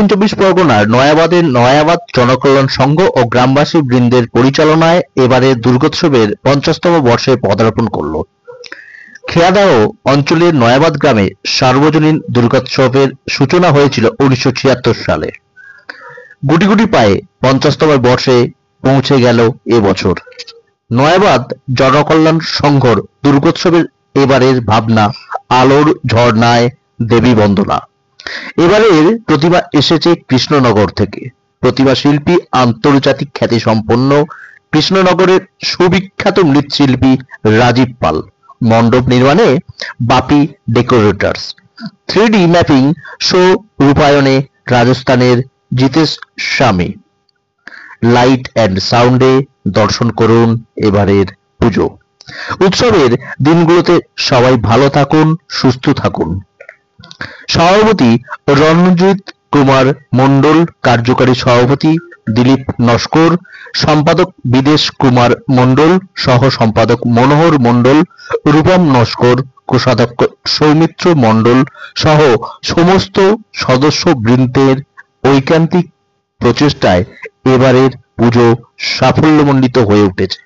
দক্ষিণ চব্বিশ পরগনার নয়াবাদের নয়াবাদ জনকল্যাণ সংঘ ও গ্রামবাসী বৃন্দের পরিচালনায় এবারের দুর্গোৎসবের 50তম বর্ষে পদার্পণ করল। খেয়াদাহ অঞ্চলের নয়াবাদ গ্রামে সার্বজনীন দুর্গোৎসবের সূচনা হয়েছিল 1976 সালে। গুটি গুটি পায়ে 50তম বর্ষে পৌঁছে গেল এবছর। নয়াবাদ জনকল্যাণ সংঘর দুর্গোৎসবের এবারের ভাবনা আলোর ঝর্ণায় দেবী বন্দনা। এবারের প্রতিমা এসেছে কৃষ্ণনগর থেকে। প্রতিমা শিল্পী আন্তর্জাতিক খ্যাতিসম্পন্ন কৃষ্ণনগরের সুবিখ্যাত মৃৎশিল্পী রাজীব পাল। মণ্ডপ নির্মাণে বাপি ডেকোরেটরস। 3D ম্যাপিং শো রূপায়ণে রাজস্থানের জিতেশ স্বামী। লাইট অ্যান্ড সাউন্ডে দর্শন করুন এবারের পুজো। উৎসবের দিনগুলোতে সবাই ভালো থাকুন, সুস্থ থাকুন। সভাপতি রণজিৎ কুমার মণ্ডল, কার্যকারী সভাপতি দিলীপ নস্কর, সম্পাদক বিদেশ কুমার মণ্ডল, সহ সম্পাদক মনোহর মণ্ডল, রূপম নস্কর, কোষাধ্যক্ষ সৌমিত্র মণ্ডল সহ সমস্ত সদস্য বৃন্দের ঐকান্তিক প্রচেষ্টায় এবারের পুজো সাফল্যমণ্ডিত হয়ে উঠেছে।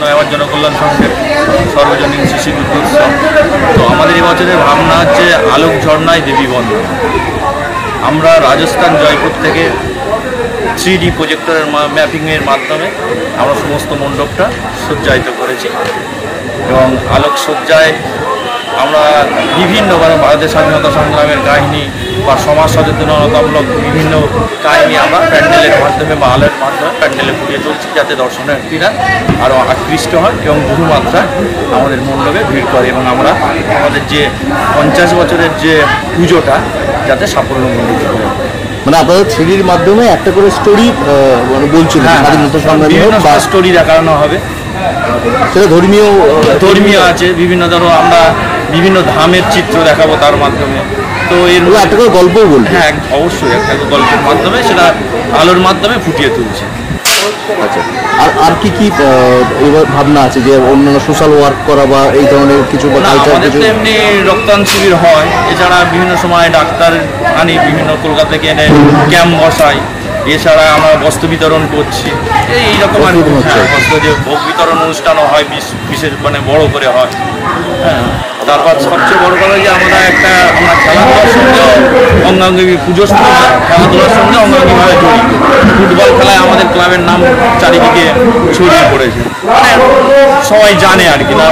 নয়াবাদ জনকল্যাণ সংঘের সর্বজনীন শিশু দুর্গোৎসব। তো আমাদের এবছরের ভাবনা হচ্ছে আলোক ঝর্ণায় দেবী বন্দনা। আমরা রাজস্থান জয়পুর থেকে 3D প্রজেক্টরের ম্যাপিংয়ের মাধ্যমে আমরা সমস্ত মণ্ডপটা সজ্জায়িত করেছি এবং আলোক সজ্জায় আমরা বিভিন্ন ভারতের স্বাধীনতা সংগ্রামের কাহিনী বা সমাজ সচেতনতামূলক বিভিন্ন কাহিনী আমরা প্যান্ডেলের মাধ্যমে বা আলোর মাধ্যমে প্যান্ডেলে ফুটিয়ে তুলছি, যাতে দর্শনার্থীরা আরও আকৃষ্ট হয় এবং বহুমাত্রায় আমাদের মণ্ডপে ভিড় করে এবং আমরা আমাদের যে 50 বছরের যে পুজোটা যাতে সাফল্যমণ্ডিত হয়। মানে আপনাদের 3Dর মাধ্যমে একটা করে স্টোরি বলছিল, স্বাধীনতা সংগ্রামের স্টোরি দেখানো হবে। সেটা ধর্মীয় আছে, বিভিন্ন ধরো আমরা বিভিন্ন ধামের চিত্র দেখাবো তার মাধ্যমে। তো এর একটা করে গল্পও বলবো। হ্যাঁ, অবশ্যই একটা গল্পের মাধ্যমে সেটা আলোর মাধ্যমে ফুটিয়ে তুলছে। আচ্ছা, আর কি কি এবার ভাবনা আছে যে অন্যান্য সোশ্যাল ওয়ার্ক করা বা এই ধরনের কিছু? আমাদের তো এমনি রক্তদান শিবির হয়, এছাড়া বিভিন্ন সময় ডাক্তার আনি, বিভিন্ন কলকাতা থেকে এনে ক্যাম্প বসাই, এছাড়া আমরা বস্ত্র বিতরণ করছি। এইরকম আর বস্ত্র যে ভোগ বিতরণ অনুষ্ঠানও হয়, বিশেষ মানে বড় করে হয়। হ্যাঁ, তারপর সবচেয়ে বড় কথা যে আমরা খেলাধুলার সঙ্গেও অঙ্গাঙ্গি পুজোর সময় খেলাধুলার সঙ্গে অঙ্গাঙ্গিভাবে জড়িত। ফুটবল খেলায় আমাদের ক্লাবের নাম চারিদিকে ছড়িয়ে পড়েছে, মানে সবাই জানে আর কি না।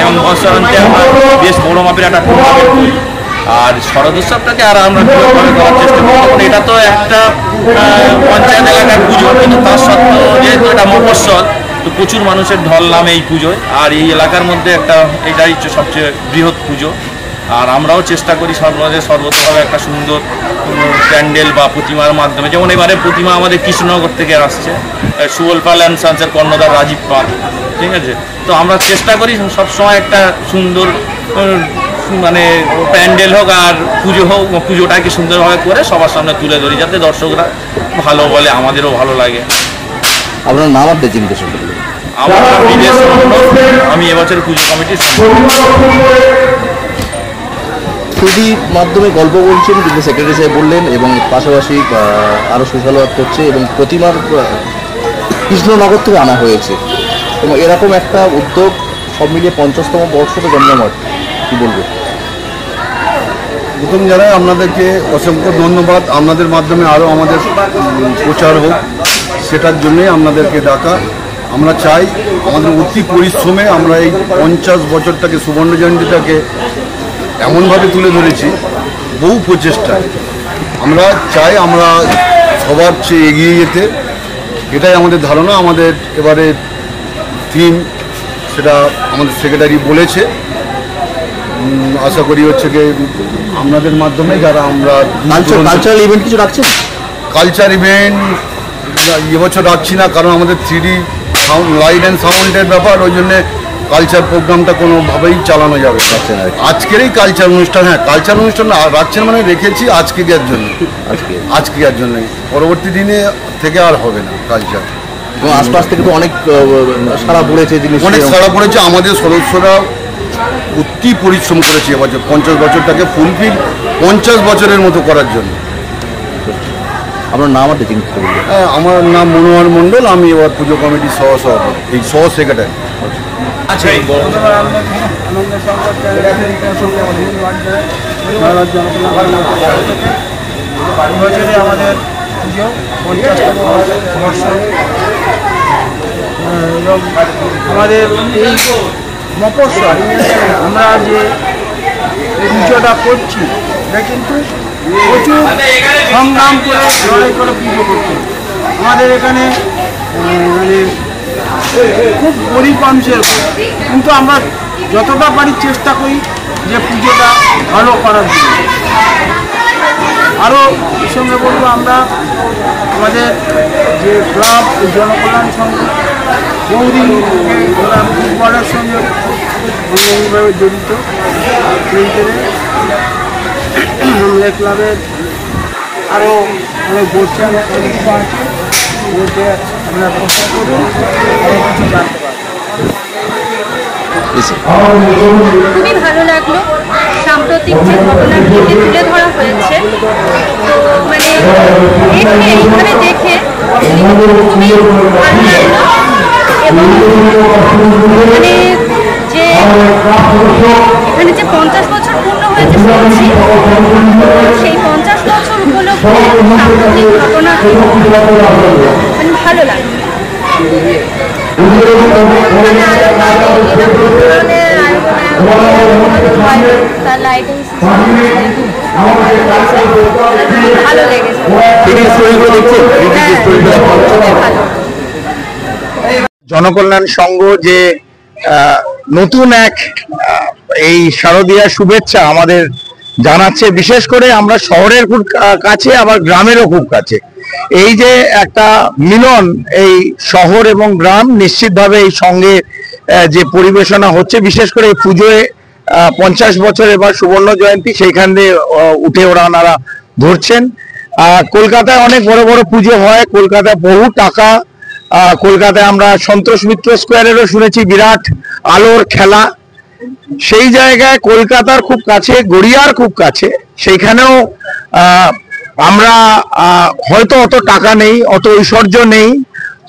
এবং বর্ষান্তে আমরা বেশ বড় মাপের একটা টুর্নামেন্ট করি। আর শরদোৎসবটাকে আর আমরা বিরোধভাবে করার চেষ্টা করি, কারণ এটা তো একটা পঞ্চায়েত এলাকার পুজো, কিন্তু তার সত্ত্বেও যেহেতু এটা মফস্বল, তো প্রচুর মানুষের ঢল নামে এই পুজোয়। আর এই এলাকার মধ্যে এটাই সবচেয়ে বৃহৎ পুজো। আর আমরাও চেষ্টা করি সর্বতভাবে একটা সুন্দর প্যান্ডেল বা প্রতিমার মাধ্যমে, যেমন এবারে প্রতিমা আমাদের কৃষ্ণনগর থেকে আসছে, সুবল পাল অ্যান্ড সন্সের কর্ণধার রাজীব পাল, ঠিক আছে। তো আমরা চেষ্টা করি সবসময় একটা সুন্দর মানে প্যান্ডেল হোক আর পুজো হোক, পুজোটাকে সুন্দরভাবে করে সবার সামনে তুলে ধরি, যাতে দর্শকরা ভালো বলে, আমাদেরও ভালো লাগে। আপনার নাম আর ডেজিগনেশন? আমার নাম বিদেশ মণ্ডল, আমি এবছর পুজো কমিটির সম্পাদক। 3D মাধ্যমে গল্প বলছেন, কিন্তু সেক্রেটারি সাহেব বললেন, এবং পাশাপাশি আরও সোশ্যাল ওয়ার্ক করছে এবং প্রতিমার কৃষ্ণনগর থেকে আনা হয়েছে, এবং এরকম একটা উদ্যোগ সব মিলিয়ে 50তম বর্ষতে জন্মমত, কি বলবো? প্রথম জানাই আপনাদেরকে অসংখ্য ধন্যবাদ। আপনাদের মাধ্যমে আরও আমাদের প্রচার হোক, সেটার জন্যই আপনাদেরকে ডাকা। আমরা চাই আমাদের অতি পরিশ্রমে আমরা এই 50 বছরটাকে, সুবর্ণ জয়ন্তীটাকে এমনভাবে তুলে ধরেছি, বহু প্রচেষ্টায়। আমরা চাই আমরা সবার চেয়ে এগিয়ে যেতে, এটাই আমাদের ধারণা। আমাদের এবারে থিম সেটা আমাদের সেক্রেটারি বলেছে। আশা করি হচ্ছে কি আপনাদের মাধ্যমে যারা আমরা কালচারাল ইভেন্ট কিছু রাখছেন? কালচার ইভেন্ট এবছর রাখছি না, কারণ আমাদের 3D সাউন্ড, লাইট অ্যান্ড সাউন্ডের ব্যাপার, ওই জন্যে কালচার প্রোগ্রামটা কোনোভাবেই চালানো যাবে না। আজকের এই কালচার অনুষ্ঠান, হ্যাঁ কালচার অনুষ্ঠান রাখছেন মানে রেখেছি আজকের জন্য, আজকের জন্য, পরবর্তী দিনে থেকে আর হবে না কালচার। এবং আশপাশ থেকে তো অনেক সাড়া পড়েছে, জিনিস অনেক সাড়া পড়েছে। আমাদের সদস্যরা অতি পরিশ্রম করেছে এবছর 50 বছরটাকে ফুলফিল 50 বছরের মতো করার জন্য। আপনার নাম আর টিচিং? হ্যাঁ, আমার নাম মনোহর মণ্ডল, আমি এবার পুজো কমিটির সহ সেক্রেটারি। আচ্ছা, বছরে আমাদের পুজো 50তম বর্ষ, এবং আমাদের এই মফস্বল আমরা যে পুজোটা করছি এটা কিন্তু প্রচুর সংগ্রাম করে লড়াই করে পুজো করছি। আমাদের এখানে মানে খুব গরিব মানুষের, কিন্তু আমরা যতটা পারি চেষ্টা করি যে পুজোটা ভালো করার জন্য। আরও এর সঙ্গে বলবো, আমরা আমাদের যে ক্লাব জনকল্যাণ সংঘ বহুদিন ওরা ফুটবলের সঙ্গে অন্যান্যভাবে জড়িত, সেই জন্য আমাদের ক্লাবের আরও অনেক বলছে অনেক কিছু আছে, বলতে আমরা প্রশ্ন করবো, আরও কিছু জানতে পারবো। খুবই ভালো লাগলো। সাম্প্রতিক যে ঘটনাগুলিকে তুলে ধরা হয়েছে, তো মানে এইখানে দেখে খুবই ভালো লাগলো। এবং মানে যে এখানে যে 50 বছর পূর্ণ হয়েছে শুনছি, সেই 50 বছর উপলক্ষে সাম্প্রতিক ঘটনাটি মানে ভালো লাগলো। তার লাইটিং ভালো লেগেছে। জনকল্যাণ সংঘ যে নতুন এক এই শারদীয়া শুভেচ্ছা আমাদের জানাচ্ছে, বিশেষ করে আমরা শহরের খুব কাছে, আবার গ্রামেরও খুব কাছে। এই যে একটা মিলন, এই শহর এবং গ্রাম, নিশ্চিতভাবে এই সঙ্গে যে পরিবেশনা হচ্ছে, বিশেষ করে এই পুজোয় 50 বছর এবার সুবর্ণ জয়ন্তী, সেইখান দিয়ে উঠে ওনারা ধরছেন। কলকাতায় অনেক বড় বড় পুজো হয়, কলকাতায় বহু টাকা, কলকাতায় আমরা সন্তোষ মিত্র স্কোয়ারেরও শুনেছি বিরাট আলোর খেলা। সেই জায়গায় কলকাতার খুব কাছে, গড়িয়ার খুব কাছে, সেইখানেও আমরা হয়তো অত টাকা নেই, অত ঐশ্বর্য নেই,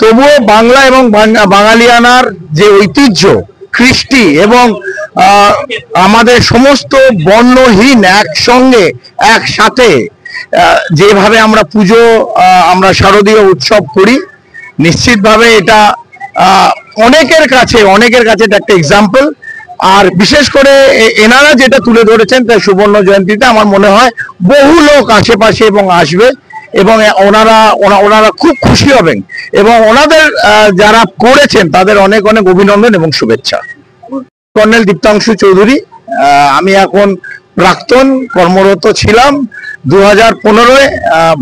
তবুও বাংলা এবং বাঙালিয়ানার যে ঐতিহ্য, কৃষ্টি এবং আমাদের সমস্ত বর্ণহীন একসঙ্গে একসাথে যেভাবে আমরা পুজো, আমরা শারদীয় উৎসব করি, নিশ্চিতভাবে এটা অনেকের কাছে এটা একটা এক্সাম্পল। আর বিশেষ করে এনারা যেটা তুলে ধরেছেন, তাই সুবর্ণ জয়ন্তীতে আমার মনে হয় বহু লোক আশেপাশে এবং আসবে, এবং ওনারা খুব খুশি হবেন, এবং ওনাদের যারা করেছেন তাদের অনেক অনেক অভিনন্দন এবং শুভেচ্ছা। কর্নেল দীপ্তাংশু চৌধুরী, আমি এখন প্রাক্তন কর্মরত ছিলাম। 2015-এ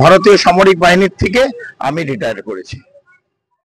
ভারতীয় সামরিক বাহিনীর থেকে আমি রিটায়ার করেছি।